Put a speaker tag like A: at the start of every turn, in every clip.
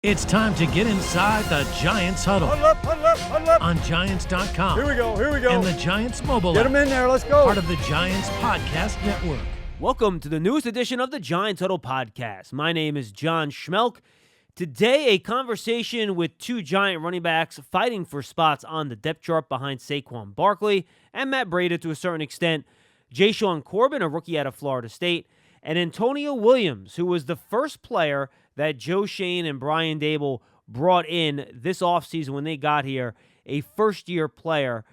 A: It's time to get inside the Giants huddle.
B: Huddle up, huddle up, huddle up.
A: On Giants.com.
B: Here we go.
A: And the Giants mobile
B: Get
A: app.
B: them in there. Let's go.
A: Part of the Giants Podcast Network.
C: Welcome to the newest edition of the Giants Huddle Podcast. My name is John Schmeelk. Today, a conversation with two Giant running backs fighting for spots on the depth chart behind Saquon Barkley and Matt Breida to a certain extent. Jashaun Corbin, a rookie out of Florida State, and Antonio Williams, who was the first player that Joe Schoen and Brian Daboll brought in this offseason when they got here, a first-year player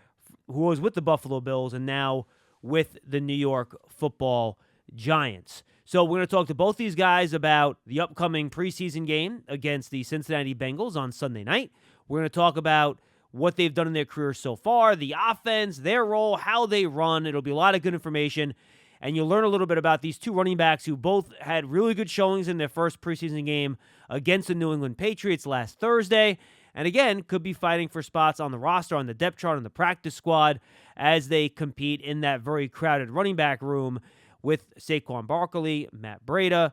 C: who was with the Buffalo Bills and now with the New York Football Giants. So we're going to talk to both these guys about the upcoming preseason game against the Cincinnati Bengals on Sunday night. We're going to talk about what they've done in their career so far, the offense, their role, how they run. It'll be a lot of good information. And you'll learn a little bit about these two running backs who both had really good showings in their first preseason game against the New England Patriots last Thursday. And again, could be fighting for spots on the roster, on the depth chart, on the practice squad as they compete in that very crowded running back room with Saquon Barkley, Matt Breida,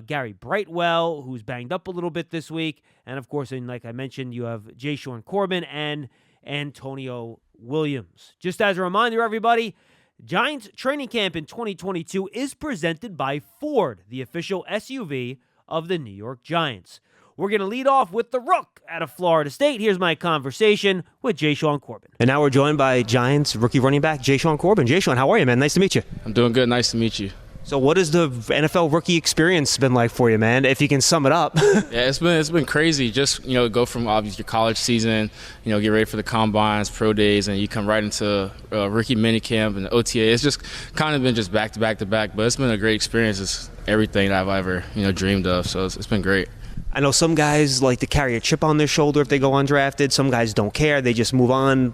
C: Gary Brightwell, who's banged up a little bit this week. And of course, and like I mentioned, you have Jashaun Corbin and Antonio Williams. Just as a reminder, everybody, Giants training camp in 2022 is presented by Ford, the official SUV of the New York Giants. We're going to lead off with the Rook out of Florida State. Here's my conversation with Jashaun Corbin.
D: And now we're joined by Giants rookie running back Jashaun Corbin. Jashaun, how are you, man? Nice to meet you.
E: I'm doing good. Nice to meet you.
D: So what has the NFL rookie experience been like for you, man, if you can sum it up?
E: Yeah, it's been crazy. Just, go from obviously your college season, get ready for the combines, pro days, and you come right into rookie minicamp and the OTA. It's just kind of been just back to back to back, but it's been a great experience. It's everything that I've ever, dreamed of, so it's been great.
D: I know some guys like to carry a chip on their shoulder if they go undrafted. Some guys don't care. They just move on.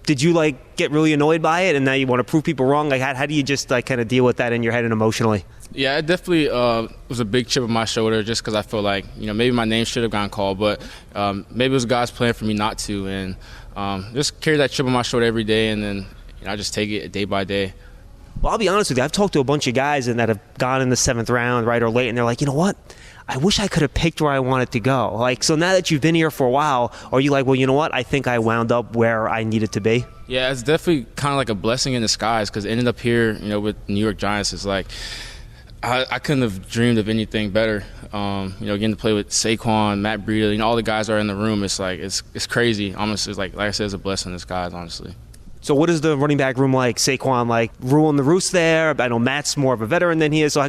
D: Did you get really annoyed by it and now you want to prove people wrong? Like how do you just kind of deal with that in your head and emotionally?
E: Yeah, it definitely was a big chip on my shoulder just because I feel like, maybe my name should have gotten called, but maybe it was God's plan for me not to. And just carry that chip on my shoulder every day and then I just take it day by day.
D: Well, I'll be honest with you. I've talked to a bunch of guys that have gone in the 7th round, right, or late, and they're like, you know what? I wish I could have picked where I wanted to go. So now that you've been here for a while, are you like, well, you know what? I think I wound up where I needed to be? Yeah,
E: it's definitely kind of like a blessing in disguise because ending up here, with New York Giants is like I couldn't have dreamed of anything better. Getting to play with Saquon, Matt Breida, all the guys are in the room. It's like it's crazy. Almost, it's like I said, it's a blessing in disguise, honestly.
D: So what is the running back room like? Saquon ruling the roost there? I know Matt's more of a veteran than he is. So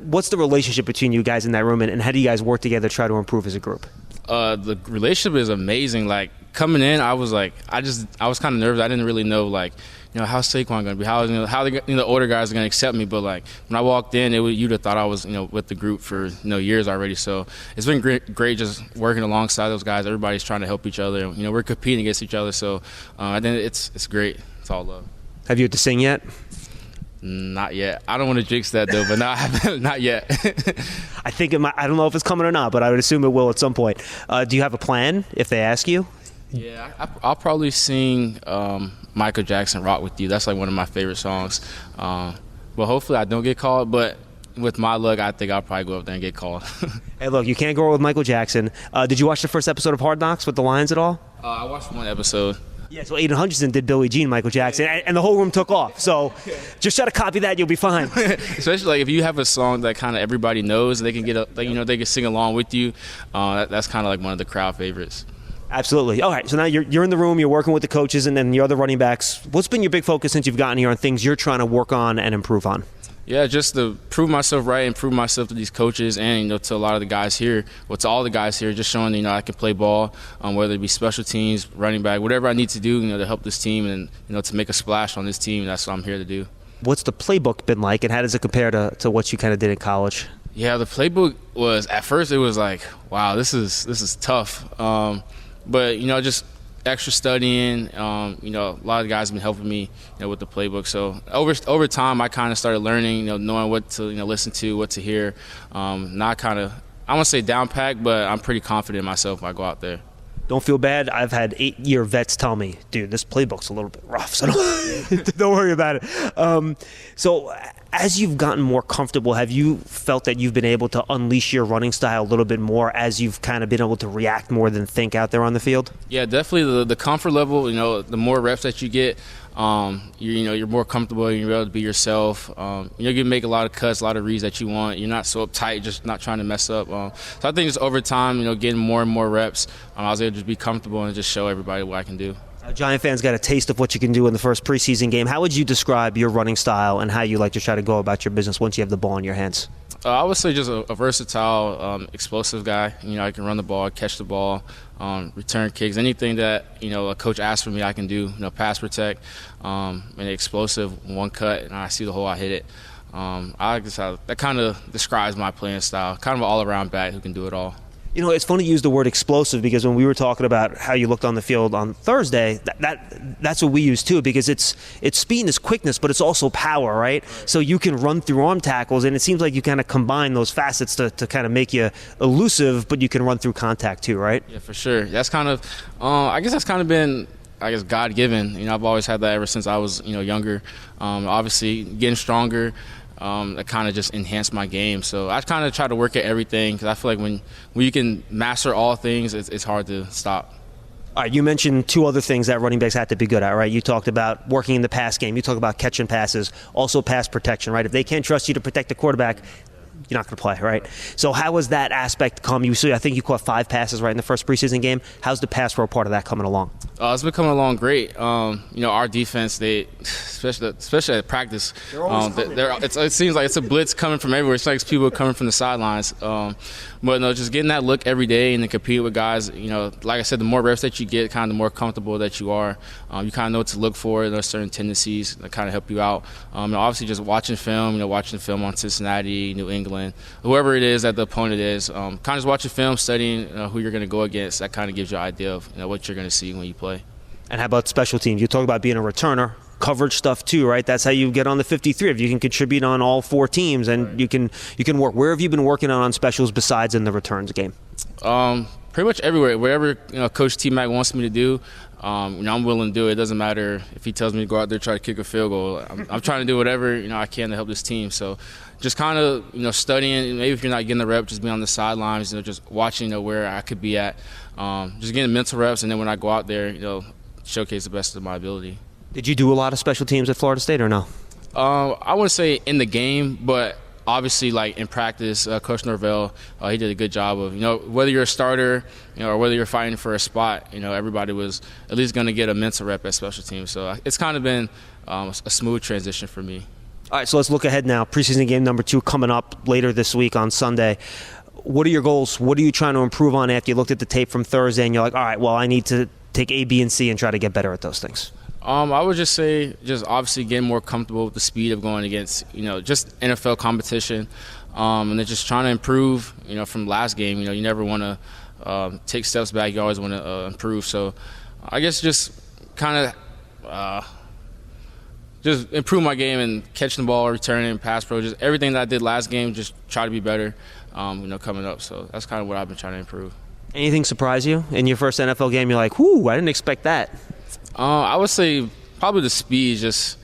D: what's the relationship between you guys in that room, and how do you guys work together to try to improve as a group?
E: The relationship is amazing. Coming in, I was kind of nervous. I didn't really know how's Saquon going to be? How the older guys are going to accept me? But when I walked in, you'd have thought I was with the group for years already. So it's been great just working alongside those guys. Everybody's trying to help each other. We're competing against each other. So I think it's great. It's all love.
D: Have you had to sing yet?
E: Not yet. I don't want to jinx that though, but no, I haven't. Not yet.
D: I think I don't know if it's coming or not, but I would assume it will at some point. Do you have a plan if they ask you?
E: Yeah, I'll probably sing Michael Jackson, Rock With You. That's one of my favorite songs. But hopefully I don't get called. But with my luck, I think I'll probably go up there and get called.
D: Hey, look, you can't go wrong with Michael Jackson. Did you watch the first episode of Hard Knocks with the Lions at all?
E: I watched one episode.
D: Yeah, so Aiden Hutchinson did Billie Jean, Michael Jackson, and the whole room took off. So just try to copy that, you'll be fine.
E: Especially if you have a song that kind of everybody knows, they can they can sing along with you. That's kind of one of the crowd favorites.
D: Absolutely. All right, so now you're in the room, you're working with the coaches and then the other running backs. What's been your big focus since you've gotten here on things you're trying to work on and improve on?
E: Yeah, just to prove myself right and prove myself to these coaches and, to a lot of the guys here, to all the guys here, just showing, I can play ball, whether it be special teams, running back, whatever I need to do, to help this team and, to make a splash on this team. That's what I'm here to do. What's the playbook been like, and how does it compare to what you kind of did in college? Yeah, the playbook was, at first it was like, wow, this is tough. But, just extra studying, a lot of guys have been helping me, with the playbook. So over time, I kind of started learning, knowing what to, listen to, what to hear. Not kind of, I won't say down packed, but I'm pretty confident in myself when I go out there. Don't feel bad. I've had 8-year vets tell me, dude, this playbook's a little bit rough, so don't worry about it. So
D: As you've gotten more comfortable, have you felt that you've been able to unleash your running style a little bit more as you've kind of been able to react more than think out there on the field?
E: Yeah, definitely the comfort level, the more reps that you get, you're more comfortable, you're able to be yourself. You can make a lot of cuts, a lot of reads that you want. You're not so uptight, just not trying to mess up. So I think just over time, getting more and more reps, I was able to just be comfortable and just show everybody what I can do.
D: Giant fans got a taste of what you can do in the first preseason game. How would you describe your running style and how you like to try to go about your business once you have the ball in your hands?
E: I would say just a versatile, explosive guy. I can run the ball, catch the ball, return kicks, anything that a coach asks for me, I can do. Pass protect, and explosive, one cut, and I see the hole, I hit it. That kind of describes my playing style. Kind of an all-around back who can do it all.
D: It's funny you use the word explosive because when we were talking about how you looked on the field on Thursday, that's what we use too, because it's speed and it's quickness, but it's also power, right? So you can run through arm tackles, and it seems like you kind of combine those facets to kind of make you elusive, but you can run through contact too, right?
E: Yeah, for sure. That's kind of, I guess that's kind of been, God-given. I've always had that ever since I was, younger. Obviously, getting stronger. That kind of just enhanced my game. So I kind of try to work at everything because I feel like when you can master all things, it's hard to stop.
D: All right, you mentioned two other things that running backs have to be good at, right? You talked about working in the pass game. You talked about catching passes, also pass protection, right? If they can't trust you to protect the quarterback, you're not going to play, right? So how has that aspect come? I think you caught 5 passes right in the first preseason game. How's the pass pro part of that coming along?
E: It's been coming along great. Our defense, especially at practice, it seems like it's a blitz coming from everywhere. It's like people coming from the sidelines. But no, just getting that look every day and then competing with guys. Like I said, the more reps that you get, kind of the more comfortable that you are. You kind of know what to look for. There's certain tendencies that kind of help you out. And obviously, just watching film. Watching film on Cincinnati, New England, whoever it is that the opponent is. Kind of just watching film, studying who you're going to go against. That kind of gives you an idea of what you're going to see when you play.
D: And how about special teams? You talk about being a returner. Coverage stuff too, right? That's how you get on the 53. If you can contribute on all 4 teams, and right, you can work. Where have you been working on specials besides in the returns game?
E: Pretty much everywhere. Wherever Coach T-Mac wants me to do, I'm willing to do it. It doesn't matter if he tells me to go out there and try to kick a field goal. I'm trying to do whatever I can to help this team. So just kind of studying. Maybe if you're not getting the rep, just be on the sidelines. Just watching where I could be at. Just getting mental reps, and then when I go out there, showcase the best of my ability.
D: Did you do a lot of special teams at Florida State or no?
E: I wouldn't say in the game, but obviously, like in practice, Coach Norvell, he did a good job of, whether you're a starter, or whether you're fighting for a spot, everybody was at least going to get a mental rep at special teams. So it's kind of been a smooth transition for me.
D: All right, so let's look ahead now. Preseason game number 2 coming up later this week on Sunday. What are your goals? What are you trying to improve on after you looked at the tape from Thursday and you're like, all right, well, I need to take A, B, and C and try to get better at those things?
E: I would just say just obviously getting more comfortable with the speed of going against, just NFL competition, and then just trying to improve, from last game. You never want to take steps back. You always want to improve. So I guess just kind of just improve my game and catching the ball, returning, pass pro, just everything that I did last game, just try to be better, coming up. So that's kind of what I've been trying to improve.
D: Anything surprise you in your first NFL game? You're like, whoo, I didn't expect that.
E: I would say probably the speed, just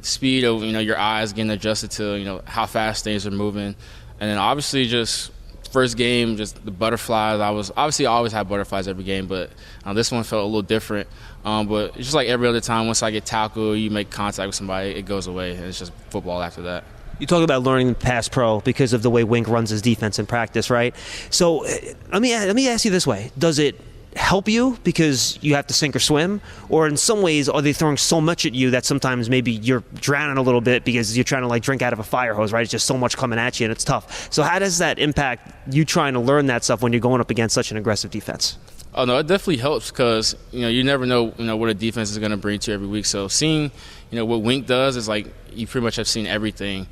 E: speed of your eyes getting adjusted to how fast things are moving, and then obviously just first game, just the butterflies. I always have butterflies every game, but this one felt a little different. But it's just like every other time, once I get tackled, you make contact with somebody, it goes away, and it's just football after that.
D: You talk about learning the pass pro because of the way Wink runs his defense in practice, right? So let me ask you this way: does it help you because you have to sink or swim, or in some ways are they throwing so much at you that sometimes maybe you're drowning a little bit because you're trying to drink out of a fire hose, right? It's just so much coming at you and it's tough. So how does that impact you trying to learn that stuff when you're going up against such an aggressive defense?
E: Oh no, it definitely helps because you never know what a defense is going to bring to you every week. So seeing what Wink does is like you pretty much have seen everything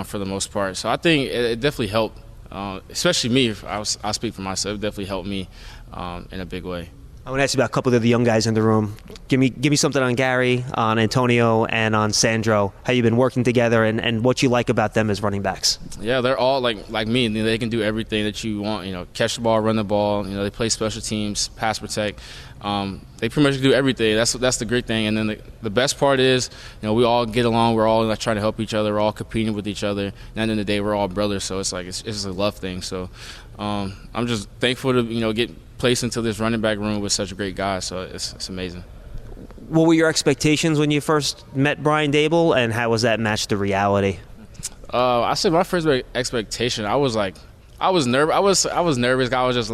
E: for the most part. So I think it definitely helped, especially me. I'll speak for myself. It definitely helped me in a big way.
D: I want to ask you about a couple of the young guys in the room. Give me something on Gary, on Antonio, and on Sandro. How you've been working together, and what you like about them as running backs.
E: Yeah, they're all like me. They can do everything that you want. Catch the ball, run the ball. They play special teams, pass protect. They pretty much do everything. That's the great thing. And then the best part is, we all get along. We're all trying to help each other. We're all competing with each other. And at the end of the day, we're all brothers. So it's just a love thing. So I'm just thankful to get placed into this running back room with such great guys. So it's amazing.
D: What were your expectations when you first met Brian Dable, and how was that matched to reality?
E: I said my first expectation, I was nervous. I was nervous. I was just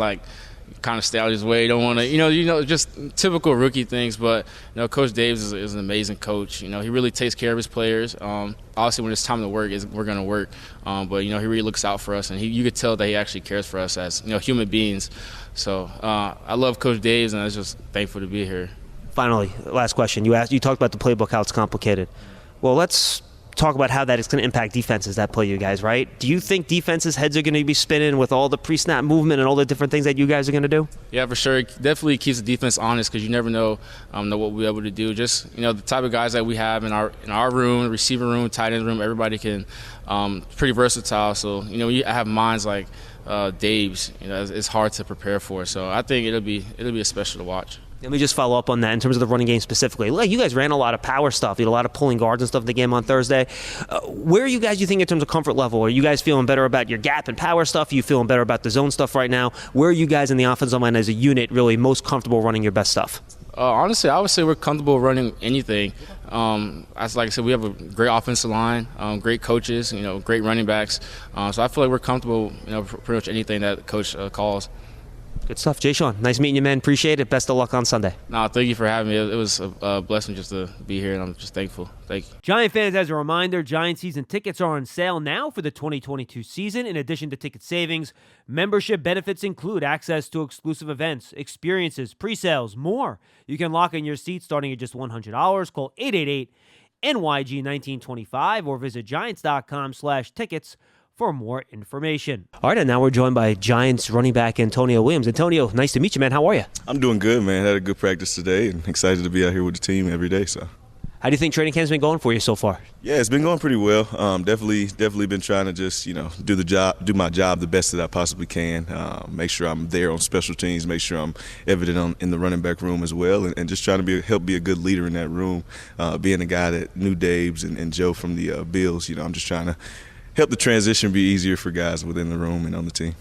E: kind of stay out of his way. Don't want to, just typical rookie things. But Coach Davis is an amazing coach. He really takes care of his players. Obviously, when it's time to work, we're going to work. But he really looks out for us, and you could tell that he actually cares for us as human beings. So I love Coach Davis, and I'm just thankful to be here.
D: Finally, last question. You talked about the playbook, how it's complicated. Well, let's talk about how that is going to impact defenses that play you guys, right? Do you think defenses' heads are going to be spinning with all the pre-snap movement and all the different things that you guys are going to do?
E: Yeah, for sure. It definitely keeps the defense honest because you never know what we'll be able to do. Just, the type of guys that we have in our room, receiver room, tight end room, everybody can pretty versatile. So, you have minds like Dave's, it's hard to prepare for. So I think it'll be a special to watch.
D: Let me just follow up on that in terms of the running game specifically. You guys ran a lot of power stuff. You had a lot of pulling guards and stuff in the game on Thursday. Where are you guys, you think, in terms of comfort level? Are you guys feeling better about your gap and power stuff? Are you feeling better about the zone stuff right now? Where are you guys in the offensive line as a unit really most comfortable running your best stuff?
E: Honestly, I would say we're comfortable running anything. As like I said, we have a great offensive line, great coaches, great running backs. So I feel like we're comfortable, pretty much anything that the coach calls.
D: Good stuff. Jashaun, nice meeting you, man. Appreciate it. Best of luck on Sunday.
E: No, thank you for having me. It was a blessing just to be here, and I'm just thankful. Thank you.
C: Giant fans, as a reminder, Giant season tickets are on sale now for the 2022 season. In addition to ticket savings, membership benefits include access to exclusive events, experiences, pre-sales, more. You can lock in your seats starting at just $100. Call 888-NYG-1925 or visit Giants.com/tickets for more information.
D: All right, and now we're joined by Giants running back Antonio Williams. Antonio, nice to meet you, man. How are you?
B: I'm doing good, man. Had a good practice today and excited to be out here with the team every day. So,
D: how do you think training camp's been going for you so far?
B: Yeah, it's been going pretty well. Definitely been trying to just do my job the best that I possibly can. Make sure I'm there on special teams. Make sure I'm evident in the running back room as well, and just trying to help be a good leader in that room. Being a guy that knew Daves and Joe from the Bills, I'm just trying to help the transition be easier for guys within the room and on the team.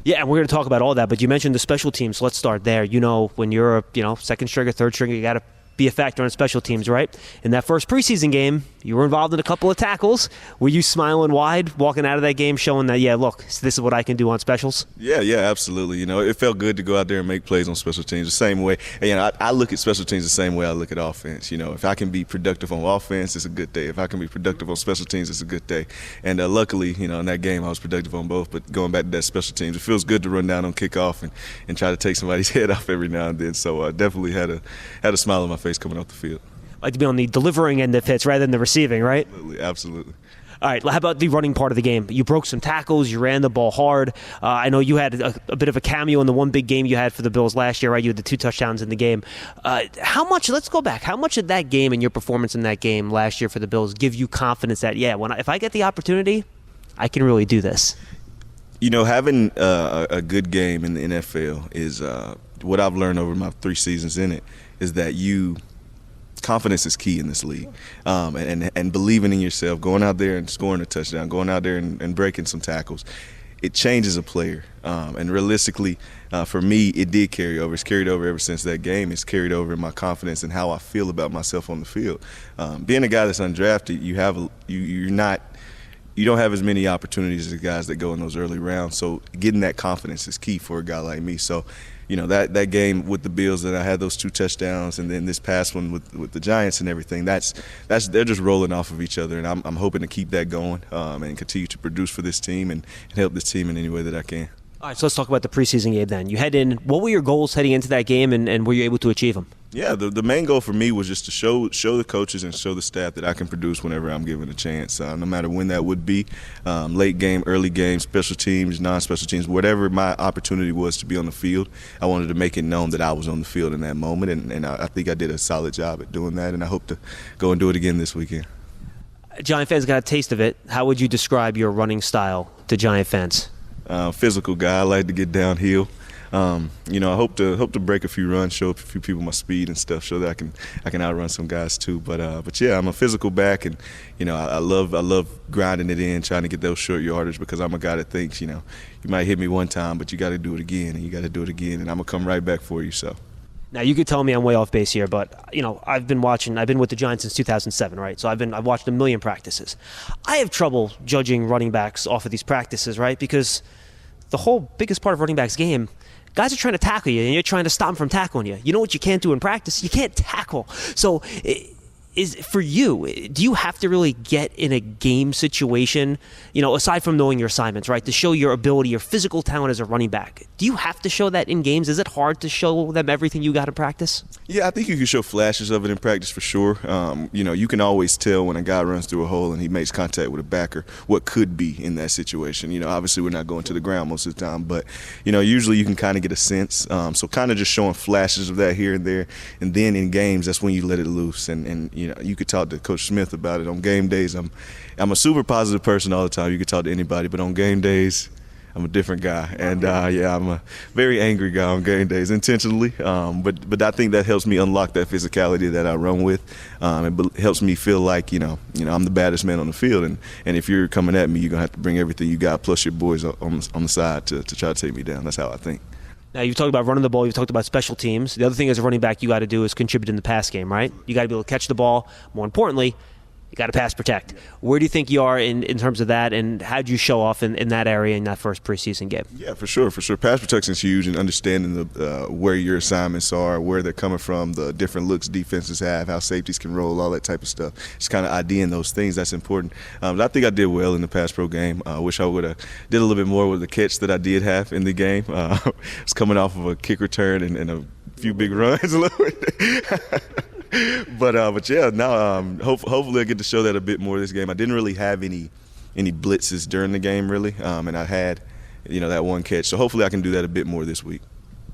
D: Yeah, and we're going to talk about all that, but you mentioned the special teams. Let's start there. When you're a second stringer, third stringer, you got to be a factor on special teams, right? In that first preseason game, you were involved in a couple of tackles. Were you smiling wide walking out of that game showing that, yeah, look, this is what I can do on specials?
B: Yeah, absolutely. It felt good to go out there and make plays on special teams the same way. And, I look at special teams the same way I look at offense. If I can be productive on offense, it's a good day. If I can be productive on special teams, it's a good day. And luckily, in that game, I was productive on both. But going back to that special teams, it feels good to run down on kickoff and try to take somebody's head off every now and then. So I definitely had a smile on my face coming off the field.
D: Like to be on the delivering end of hits rather than the receiving, right?
B: Absolutely.
D: All right, how about the running part of the game? You broke some tackles, you ran the ball hard. I know you had a bit of a cameo in the one big game you had for the Bills last year, right? You had the 2 touchdowns in the game. Let's go back. How much did that game and your performance in that game last year for the Bills give you confidence that, if I get the opportunity, I can really do this?
B: Having a good game in the NFL is what I've learned over my 3 seasons in it is that confidence is key in this league, and believing in yourself, going out there and scoring a touchdown, going out there and breaking some tackles, it changes a player. And realistically, for me, it did carry over. It's carried over ever since that game. It's carried over in my confidence and how I feel about myself on the field. Being a guy that's undrafted, you don't have as many opportunities as the guys that go in those early rounds. So getting that confidence is key for a guy like me. So, that game with the Bills that I had those 2 touchdowns, and then this past one with the Giants and everything, they're just rolling off of each other, and I'm hoping to keep that going and continue to produce for this team and help this team in any way that I can.
D: All right, so let's talk about the preseason game then. You head in. What were your goals heading into that game, and were you able to achieve them?
B: Yeah, the main goal for me was just to show the coaches and show the staff that I can produce whenever I'm given a chance, no matter when that would be, late game, early game, special teams, non-special teams, whatever my opportunity was to be on the field. I wanted to make it known that I was on the field in that moment, and I think I did a solid job at doing that, and I hope to go and do it again this weekend.
D: Giant fans got a taste of it. How would you describe your running style to Giant fans?
B: Physical guy. I like to get downhill. I hope to break a few runs, show a few people my speed and stuff, so that I can outrun some guys too. But yeah, I'm a physical back, and I love grinding it in, trying to get those short yardage, because I'm a guy that thinks you might hit me one time, but you got to do it again, and you got to do it again, and I'm gonna come right back for you. So.
D: Now, you could tell me I'm way off base here, but, I've been with the Giants since 2007, right? So I've watched a million practices. I have trouble judging running backs off of these practices, right? Because the whole biggest part of running back's game, guys are trying to tackle you, and you're trying to stop them from tackling you. You know what you can't do in practice? You can't tackle. So for you, do you have to really get in a game situation, aside from knowing your assignments, right, to show your ability, your physical talent as a running back? Do you have to show that in games? Is it hard to show them everything you got in practice?
B: Yeah, I think you can show flashes of it in practice for sure. You can always tell when a guy runs through a hole and he makes contact with a backer what could be in that situation. Obviously we're not going to the ground most of the time, but, usually you can kind of get a sense. So kind of just showing flashes of that here and there. And then in games, that's when you let it loose. And you could talk to Coach Smith about it. On game days, I'm a super positive person all the time. You could talk to anybody, but on game days, I'm a different guy. And I'm a very angry guy on game days, intentionally. But I think that helps me unlock that physicality that I run with. It helps me feel like I'm the baddest man on the field. And if you're coming at me, you're gonna have to bring everything you got plus your boys on the side to try to take me down. That's how I think.
D: Now, you've talked about running the ball. You've talked about special teams. The other thing as a running back you got to do is contribute in the pass game, right? You got to be able to catch the ball. More importantly, you got to pass protect. Where do you think you are in terms of that, and how do you show off in that area in that first preseason game?
B: Yeah, for sure. Pass protection is huge, and understanding where your assignments are, where they're coming from, the different looks defenses have, how safeties can roll, all that type of stuff. Just kind of IDing those things. That's important. But I think I did well in the pass pro game. I wish I would have did a little bit more with the catch that I did have in the game. I was coming off of a kick return and a few big runs a little bit. But yeah, now hopefully I get to show that a bit more this game. I didn't really have any blitzes during the game, really, and I had that one catch. So hopefully I can do that a bit more this week.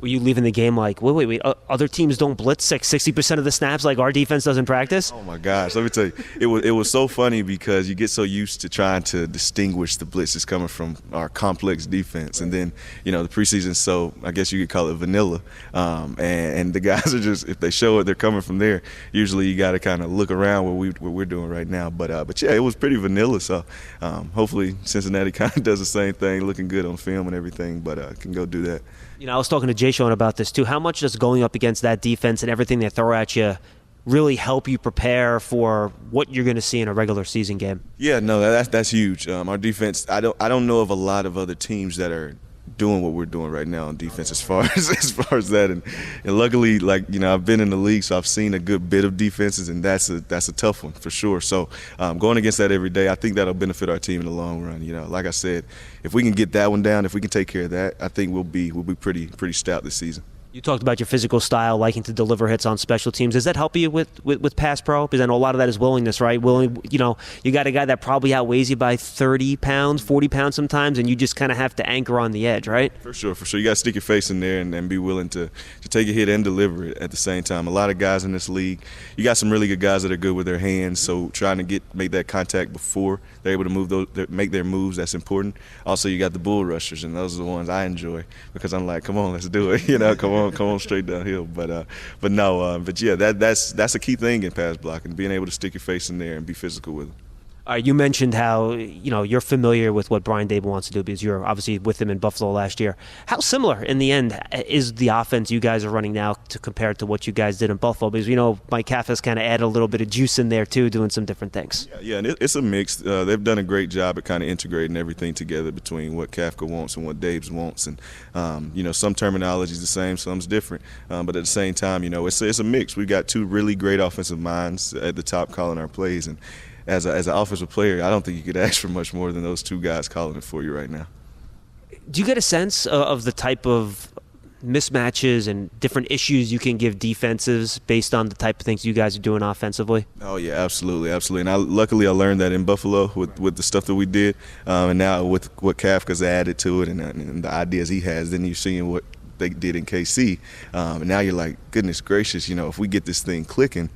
D: Were you leaving the game like, wait, other teams don't blitz 60% of the snaps like our defense does in practice?
B: Oh my gosh, let me tell you, it was so funny because you get so used to trying to distinguish the blitzes coming from our complex defense, and then the preseason, so I guess you could call it vanilla, and the guys are just, if they show it, they're coming from there. Usually you got to kind of look around what we're doing right now, but yeah, it was pretty vanilla. So hopefully Cincinnati kind of does the same thing, looking good on film and everything, but can go do that.
D: I was talking to Jashaun about this too. How much does going up against that defense and everything they throw at you really help you prepare for what you're going to see in a regular season game? Yeah, no,
B: that's huge. Our defense, I don't know of a lot of other teams that are doing what we're doing right now on defense as far as that, and luckily, I've been in the league, so I've seen a good bit of defenses, and that's a tough one for sure. So going against that every day, I think that'll benefit our team in the long run. Like I said, if we can get that one down, if we can take care of that, I think we'll be pretty stout this season.
D: You talked about your physical style, liking to deliver hits on special teams. Does that help you with pass pro? Because I know a lot of that is willingness, right? You got a guy that probably outweighs you by 30 pounds, 40 pounds sometimes, and you just kind of have to anchor on the edge, right? For sure. You got to stick your face in there and be willing to take a hit and deliver it at the same time. A lot of guys in this league, you got some really good guys that are good with their hands, so trying to make that contact before they're able to make their moves, that's important. Also, you got the bull rushers, and those are the ones I enjoy because I'm like, come on, let's do it. Come on straight downhill. But yeah, that's a key thing in pass blocking, being able to stick your face in there and be physical with them. You mentioned how you're familiar with what Brian Dable wants to do because you're obviously with him in Buffalo last year. How similar in the end is the offense you guys are running now to compare to what you guys did in Buffalo? Because Mike Kafka's kind of added a little bit of juice in there too, doing some different things.
B: Yeah, and it's a mix. They've done a great job at kind of integrating everything together between what Kafka wants and what Dabes wants, and some terminology is the same, some's different, but at the same time, it's a mix. We've got two really great offensive minds at the top calling our plays, and as an offensive player, I don't think you could ask for much more than those two guys calling it for you right now.
D: Do you get a sense of the type of mismatches and different issues you can give defenses based on the type of things you guys are doing offensively?
B: Oh yeah, absolutely. And luckily I learned that in Buffalo with the stuff that we did, and now with what Kafka's added to it and the ideas he has. Then you're seeing what they did in KC, and now you're like, goodness gracious, if we get this thing clicking,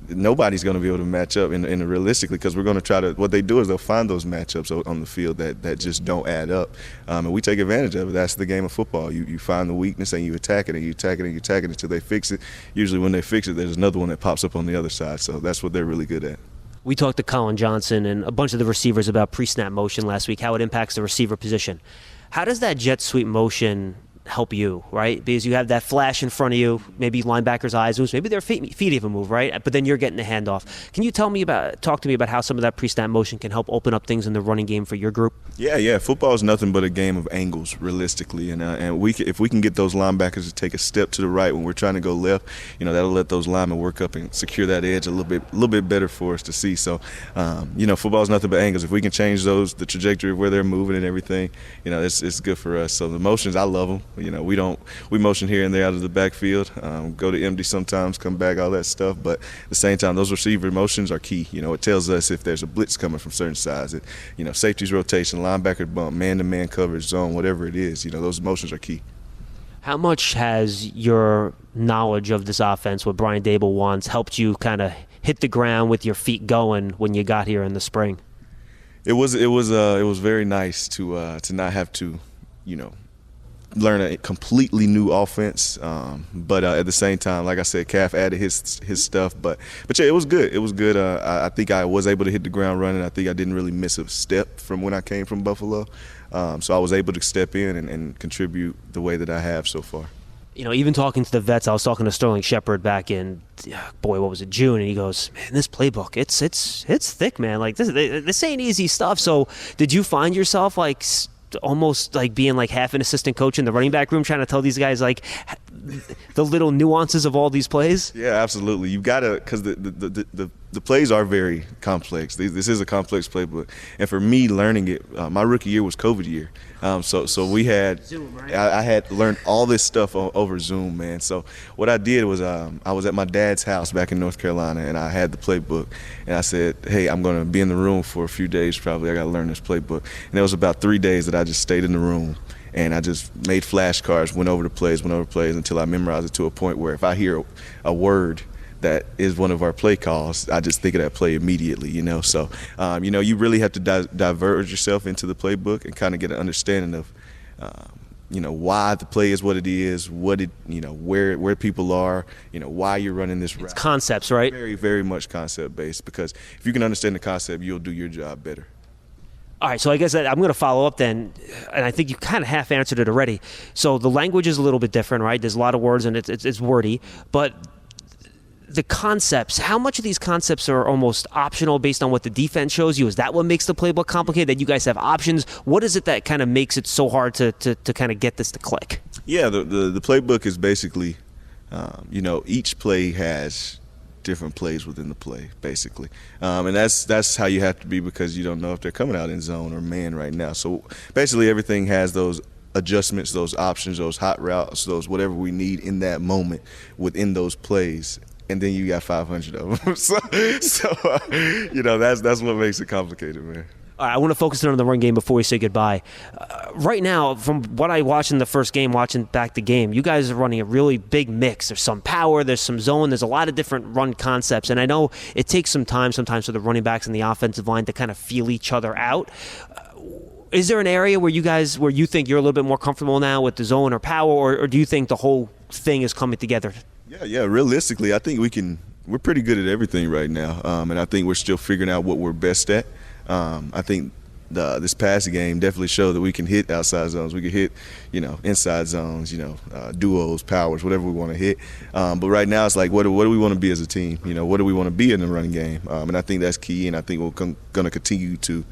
B: nobody's going to be able to match up in realistically, because we're going to try to. What they do is they'll find those matchups on the field that just don't add up, and we take advantage of it. That's the game of football. You find the weakness and you attack it and you attack it and you attack it until they fix it. Usually when they fix it, there's another one that pops up on the other side. So that's what they're really good at.
D: We talked to Colin Johnson and a bunch of the receivers about pre-snap motion last week, how it impacts the receiver position. How does that jet sweep motion help you, right? Because you have that flash in front of you, maybe linebackers' eyes move, maybe their feet even move, right? But then you're getting the handoff. Can you talk to me about how some of that pre-snap motion can help open up things in the running game for your group?
B: Yeah. Football is nothing but a game of angles, realistically, and if we can get those linebackers to take a step to the right when we're trying to go left, that'll let those linemen work up and secure that edge a little bit better for us to see. So, football is nothing but angles. If we can change the trajectory of where they're moving and everything, it's good for us. So the motions, I love them. We motion here and there out of the backfield, go to empty sometimes, come back, all that stuff. But at the same time, those receiver motions are key. It tells us if there's a blitz coming from certain sides. Safety's rotation, linebacker bump, man-to-man coverage, zone, whatever it is. Those motions are key.
D: How much has your knowledge of this offense, what Brian Dable wants, helped you kind of hit the ground with your feet going when you got here in the spring?
B: It was very nice to not have to, learn a completely new offense, but at the same time, like I said, Calf added his stuff, but yeah, it was good. I think I was able to hit the ground running. I think I didn't really miss a step from when I came from Buffalo, so I was able to step in and contribute the way that I have so far.
D: Even talking to the vets, I was talking to Sterling Shepard back in, June, and he goes, man, this playbook, it's thick, man. Like this ain't easy stuff. So did you find yourself almost like being like half an assistant coach in the running back room, trying to tell these guys like the little nuances of all these plays? Yeah,
B: absolutely. You've got to, because the plays are very complex. This is a complex playbook, and for me, learning it, my rookie year was COVID year, so we had Zoom, right? I had learned all this stuff over Zoom, man. So what I did was I was at my dad's house back in North Carolina, and I had the playbook, and I said, hey, I'm going to be in the room for a few days probably. I got to learn this playbook, and it was about 3 days that I just stayed in the room. And I just made flashcards, went over plays until I memorized it to a point where if I hear a word that is one of our play calls, I just think of that play immediately, So, you really have to diverge yourself into the playbook and kind of get an understanding of, why the play is what it is, where people are, why you're running this route.
D: It's concepts, right?
B: Very, very much concept-based, because if you can understand the concept, you'll do your job better.
D: All right, so I guess I'm going to follow up then, and I think you kind of half answered it already. So the language is a little bit different, right? There's a lot of words and it's wordy, but the concepts, how much of these concepts are almost optional based on what the defense shows you? Is that what makes the playbook complicated, that you guys have options? What is it that kind of makes it so hard to kind of get this to click?
B: Yeah, the playbook is basically, each play has different plays within the play, basically, and that's how you have to be, because you don't know if they're coming out in zone or man right now. So basically everything has those adjustments, those options, those hot routes, those whatever we need in that moment within those plays, and then you got 500 of them. so that's what makes it complicated, man.
D: All right, I want to focus in on the run game before we say goodbye. Right now, from what I watched in the first game, watching back the game, you guys are running a really big mix. There's some power, there's some zone, there's a lot of different run concepts. And I know it takes some time sometimes for the running backs and the offensive line to kind of feel each other out. Is there an area where you think you're a little bit more comfortable now with the zone or power, or do you think the whole thing is coming together?
B: Yeah. Realistically, I think we're pretty good at everything right now, and I think we're still figuring out what we're best at. I think this past game definitely showed that we can hit outside zones. We can hit, inside zones, duos, powers, whatever we want to hit. But right now it's like, what do we want to be as a team? What do we want to be in the running game? And I think that's key, and I think we're going to continue to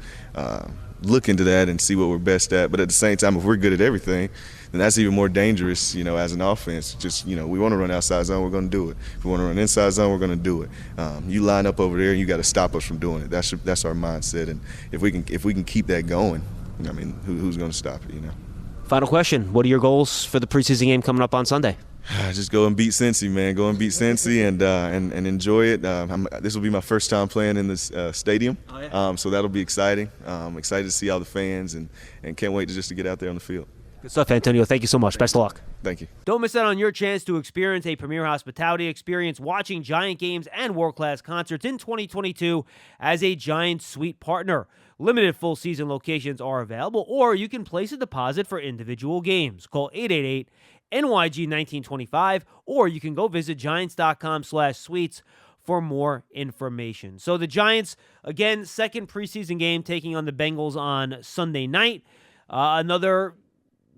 B: look into that and see what we're best at. But at the same time, if we're good at everything, then that's even more dangerous, as an offense. Just, we want to run outside zone, we're going to do it. If we want to run inside zone, we're going to do it. You line up over there, and you got to stop us from doing it. That's our mindset. And if we can keep that going, who's going to stop it,
D: Final question. What are your goals for the preseason game coming up on Sunday?
B: Just go and beat Cincy, man. Go and beat Cincy and enjoy it. This will be my first time playing in this stadium, so that'll be exciting. Excited to see all the fans and can't wait to get out there on the field.
D: Good stuff, Antonio. Thank you so much. Best of luck.
B: Thank you.
C: Don't miss out on your chance to experience a premier hospitality experience watching Giant games and world-class concerts in 2022 as a Giant Suite partner. Limited full season locations are available, or you can place a deposit for individual games. Call 888-NYG-1925, or you can go visit Giants.com/suites for more information. So the Giants, again, second preseason game taking on the Bengals on Sunday night. Another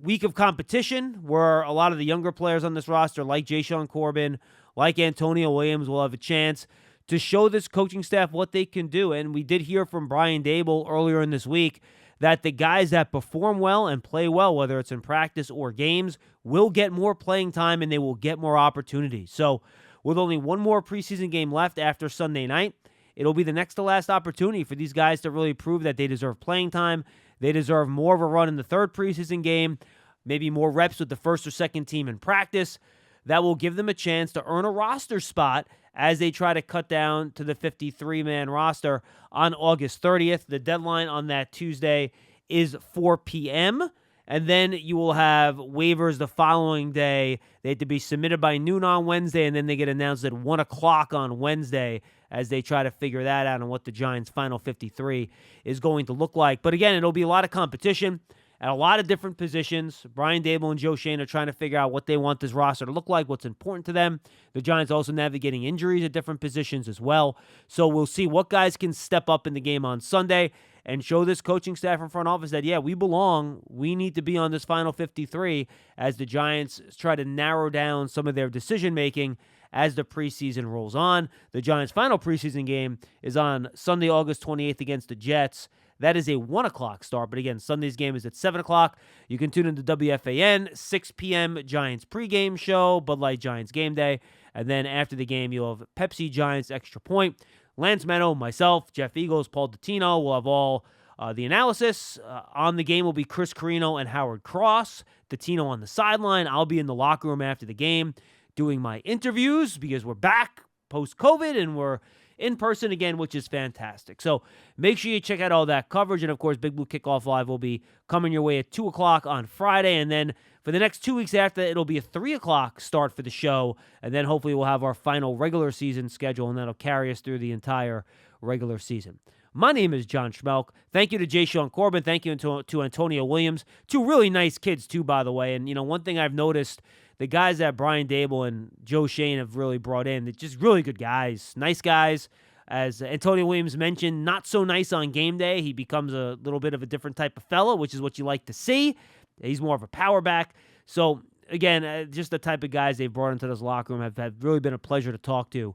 C: week of competition where a lot of the younger players on this roster, like Jashaun Corbin, like Antonio Williams, will have a chance to show this coaching staff what they can do. And we did hear from Brian Daboll earlier in this week that the guys that perform well and play well, whether it's in practice or games, will get more playing time and they will get more opportunities. So with only one more preseason game left after Sunday night, it'll be the next to last opportunity for these guys to really prove that they deserve playing time. They deserve more of a run in the third preseason game, maybe more reps with the first or second team in practice. That will give them a chance to earn a roster spot as they try to cut down to the 53-man roster on August 30th. The deadline on that Tuesday is 4 p.m., and then you will have waivers the following day. They have to be submitted by noon on Wednesday, and then they get announced at 1 o'clock on Wednesday as they try to figure that out and what the Giants' final 53 is going to look like. But again, it'll be a lot of competition at a lot of different positions. Brian Daboll and Joe Schoen are trying to figure out what they want this roster to look like, what's important to them. The Giants also navigating injuries at different positions as well. So we'll see what guys can step up in the game on Sunday and show this coaching staff and front office that, yeah, we belong. We need to be on this final 53 as the Giants try to narrow down some of their decision-making as the preseason rolls on. The Giants' final preseason game is on Sunday, August 28th against the Jets. That is a 1 o'clock start, but again, Sunday's game is at 7 o'clock. You can tune into WFAN, 6 p.m. Giants pregame show, Bud Light Giants game day, and then after the game, you'll have Pepsi Giants Extra Point. Lance Meadow, myself, Jeff Eagles, Paul Dottino will have all the analysis. On the game will be Chris Carino and Howard Cross. Dottino on the sideline. I'll be in the locker room after the game doing my interviews because we're back post-COVID and we're in person again, which is fantastic. So make sure you check out all that coverage. And, of course, Big Blue Kickoff Live will be coming your way at 2 o'clock on Friday. And then for the next 2 weeks after, it'll be a 3 o'clock start for the show. And then hopefully we'll have our final regular season schedule, and that'll carry us through the entire regular season. My name is John Schmeelk. Thank you to Jashaun Corbin. Thank you to Antonio Williams. Two really nice kids, too, by the way. And, one thing I've noticed, the guys that Brian Daboll and Joe Schoen have really brought in, they're just really good guys, nice guys. As Antonio Williams mentioned, not so nice on game day. He becomes a little bit of a different type of fella, which is what you like to see. He's more of a power back. So, again, just the type of guys they've brought into this locker room have really been a pleasure to talk to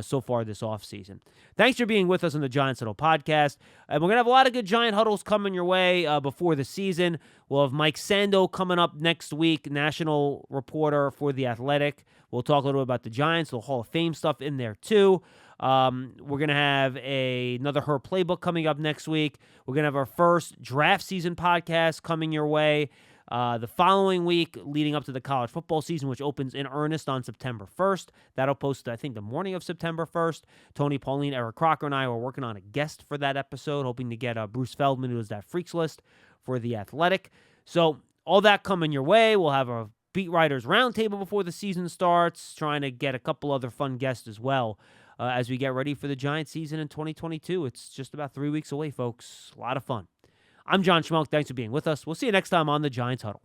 C: so far this offseason. Thanks for being with us on the Giants Huddle podcast. And we're going to have a lot of good Giant Huddles coming your way before the season. We'll have Mike Sando coming up next week, national reporter for The Athletic. We'll talk a little bit about the Giants, the Hall of Fame stuff in there too. We're going to have another Her Playbook coming up next week. We're going to have our first draft season podcast coming your way the following week leading up to the college football season, which opens in earnest on September 1st. That'll post, I think, the morning of September 1st. Tony Pauline, Eric Crocker, and I are working on a guest for that episode, hoping to get Bruce Feldman, who is that Freaks List for The Athletic. So all that coming your way. We'll have a Beat Writers Roundtable before the season starts, trying to get a couple other fun guests as well as we get ready for the Giants season in 2022. It's just about 3 weeks away, folks. A lot of fun. I'm John Schmeelk. Thanks for being with us. We'll see you next time on the Giants Huddle.